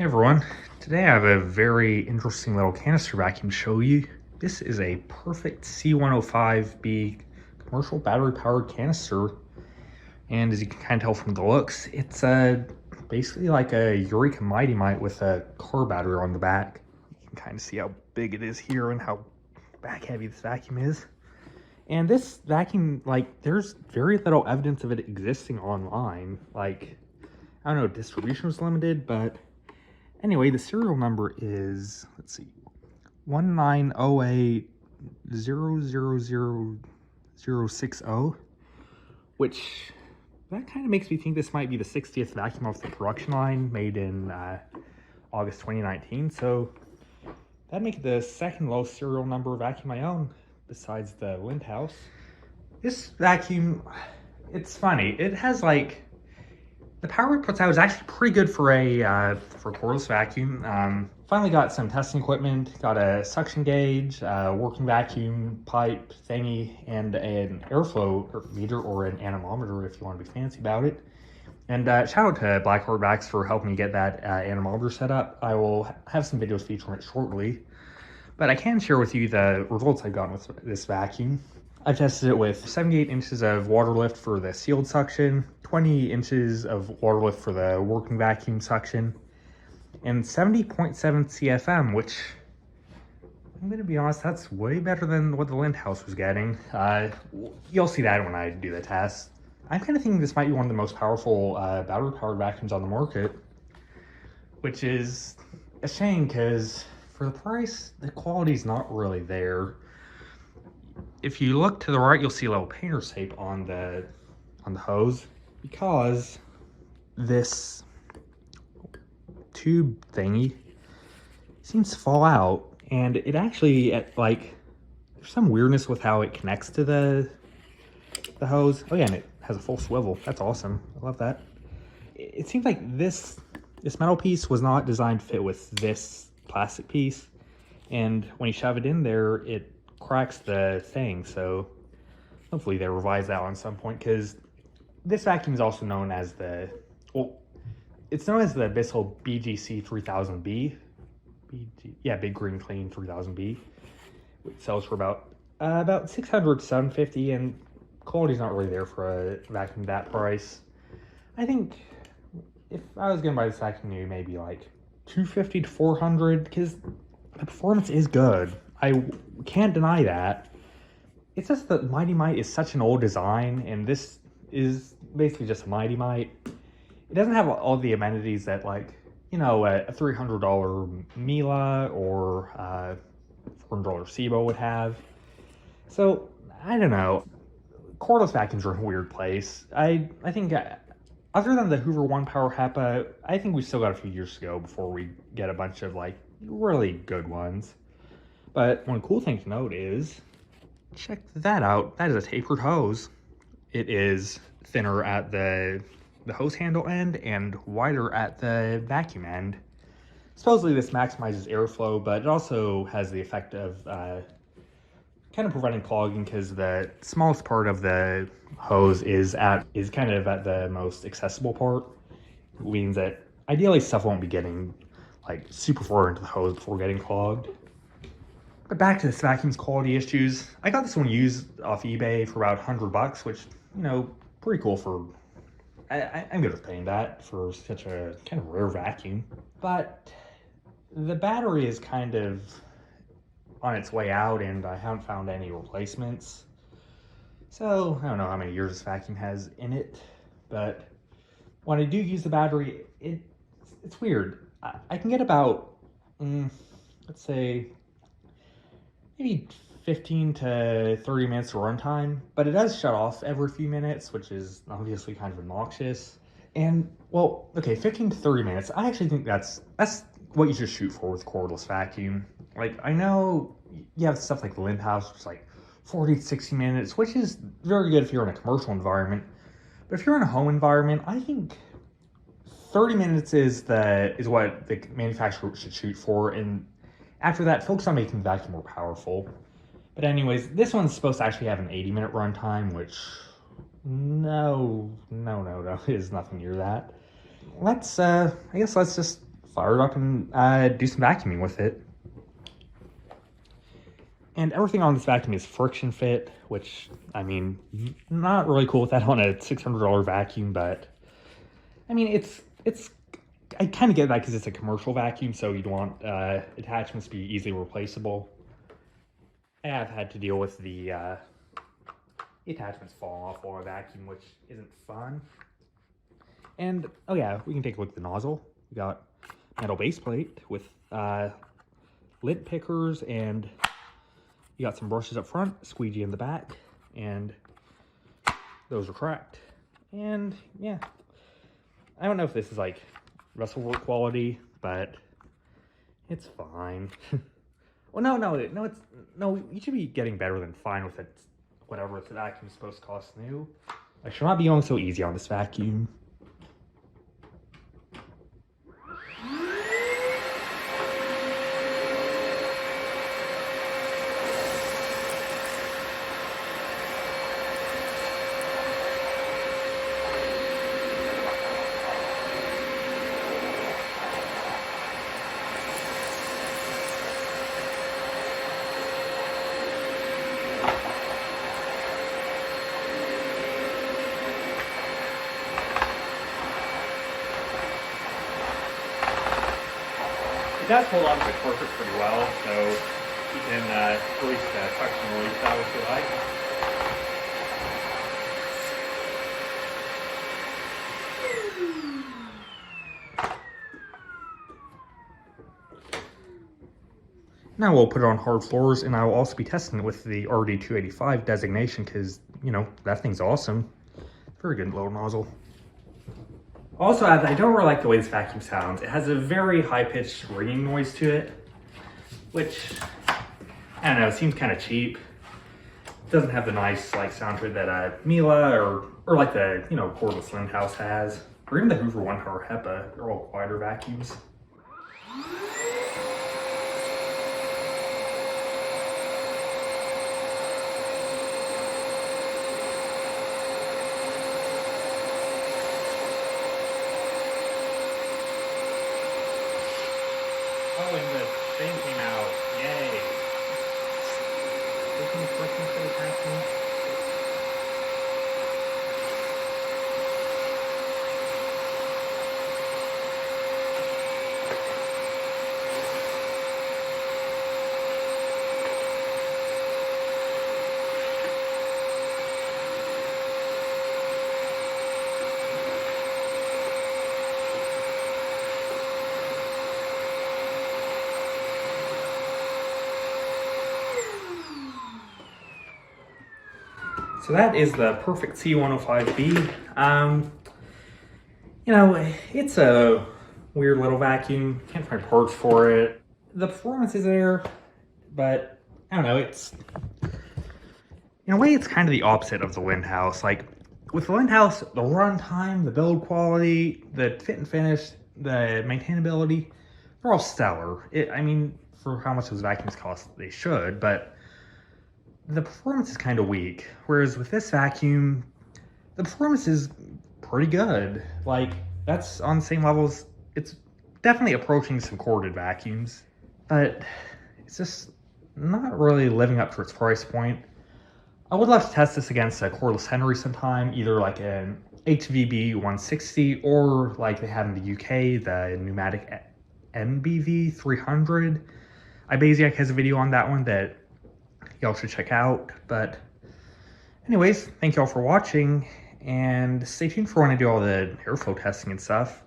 Hey everyone, today I have a very interesting little canister vacuum to show you. This is a Perfect C105B commercial battery powered canister, and as you can kind of tell from the looks, it's basically like a Eureka Mighty Mite with a car battery on the back. You can kind of see how big it is here and how back heavy this vacuum is. And this vacuum, there's very little evidence of it existing online. I don't know, distribution was limited, but anyway, the serial number is, let's see, 1908000060, which that kind of makes me think this might be the 60th vacuum off the production line, made in August 2019. So that'd make it the second lowest serial number vacuum I own, besides the Lindhouse. This vacuum, it's funny. It has the power it puts out is actually pretty good for a cordless vacuum. Finally got some testing equipment, got a suction gauge, working vacuum pipe thingy, and an airflow meter, or an anemometer if you want to be fancy about it. And shout out to Black Hardbacks for helping me get that anemometer set up. I will have some videos featuring it shortly, but I can share with you the results I've gotten with this vacuum. I've tested it with 78 inches of water lift for the sealed suction, 20 inches of water lift for the working vacuum suction, and 70.7 CFM, which, I'm going to be honest, that's way better than what the Lindhouse was getting. You'll see that when I do the test. I'm kind of thinking this might be one of the most powerful battery-powered vacuums on the market, which is a shame because for the price, the quality's not really there. If you look to the right, you'll see a little painter's tape on the hose, because this tube thingy seems to fall out, and it actually, there's some weirdness with how it connects to the hose. Oh yeah, and it has a full swivel. That's awesome. I love that. It seems like this metal piece was not designed to fit with this plastic piece, and when you shove it in there, it cracks the thing. So hopefully they revise that on some point, because this vacuum is also known as it's known as the Bissell BGC-3000B. Big Green Clean 3000B, which sells for about 600 to 750, and quality's not really there for a vacuum that price. I think if I was gonna buy this vacuum new, maybe like 250 to 400, because the performance is good. I can't deny that. It's just that Mighty Mite is such an old design, and this is basically just a Mighty Mite. It doesn't have all the amenities that, a $300 Miele or $400 Cibo would have. So, I don't know. Cordless vacuums are in a weird place. I think, other than the Hoover One Power HEPA, I think we still got a few years to go before we get a bunch of, really good ones. But one cool thing to note is, check that out. That is a tapered hose. It is thinner at the hose handle end and wider at the vacuum end. Supposedly this maximizes airflow, but it also has the effect of kind of preventing clogging, because the smallest part of the hose is kind of at the most accessible part. It means that ideally stuff won't be getting super far into the hose before getting clogged. But back to this vacuum's quality issues. I got this one used off eBay for about $100, which, pretty cool for, I'm good with paying that for such a kind of rare vacuum. But the battery is kind of on its way out, and I haven't found any replacements. So I don't know how many years this vacuum has in it, but when I do use the battery, it's weird. I can get about, let's say, maybe 15 to 30 minutes of runtime, but it does shut off every few minutes, which is obviously kind of obnoxious. And, well, okay, 15 to 30 minutes, I actually think that's what you should shoot for with cordless vacuum. I know you have stuff like the Lindhouse, which is 40 to 60 minutes, which is very good if you're in a commercial environment. But if you're in a home environment, I think 30 minutes is what the manufacturer should shoot for, and after that, focus on making the vacuum more powerful. But anyways, this one's supposed to actually have an 80-minute runtime, which no, is nothing near that. I guess let's just fire it up and do some vacuuming with it. And everything on this vacuum is friction fit, which, I mean, not really cool with that on a $600 vacuum, but I mean, I kind of get that because it's a commercial vacuum, so you'd want attachments to be easily replaceable. I have had to deal with the attachments falling off while I vacuum, which isn't fun. And, oh yeah, we can take a look at the nozzle. We got metal base plate with lint pickers, and you got some brushes up front, squeegee in the back, and those are cracked. And yeah, I don't know if this is like wrestle work quality, but it's fine. Well, no, you should be getting better than fine with it. Whatever the vacuum is supposed to cost new. I should not be going so easy on this vacuum. It does hold on to the corporate pretty well, so you can release the suction release valve if you like. Now we'll put it on hard floors, and I will also be testing it with the RD285 designation because, you know, that thing's awesome. Very good little nozzle. Also, I don't really like the way this vacuum sounds. It has a very high-pitched ringing noise to it, which, I don't know, seems kind of cheap. It doesn't have the nice like sound to it that Miele or like the, you know, cordless Lint House has, or even the Hoover 1-Power HEPA. They're all quieter vacuums. Oh, and the thing came out. Yay. Looking for the vacuum. So that is the Perfect C105B. You know, it's a weird little vacuum. Can't find parts for it. The performance is there, but I don't know, it's, in a way, it's kind of the opposite of the Lint House. Like, with the Lint House, the runtime, the build quality, the fit and finish, the maintainability, they're all stellar. I mean, for how much those vacuums cost, they should, but the performance is kind of weak. Whereas with this vacuum, the performance is pretty good. Like, that's on the same levels. It's definitely approaching some corded vacuums, but it's just not really living up to its price point. I would love to test this against a cordless Henry sometime, either like an HVB 160 or like they have in the UK, the pneumatic NBV 300. Ibasiak has a video on that one that y'all should check out. But anyways, thank y'all for watching, and stay tuned for when I do all the airflow testing and stuff.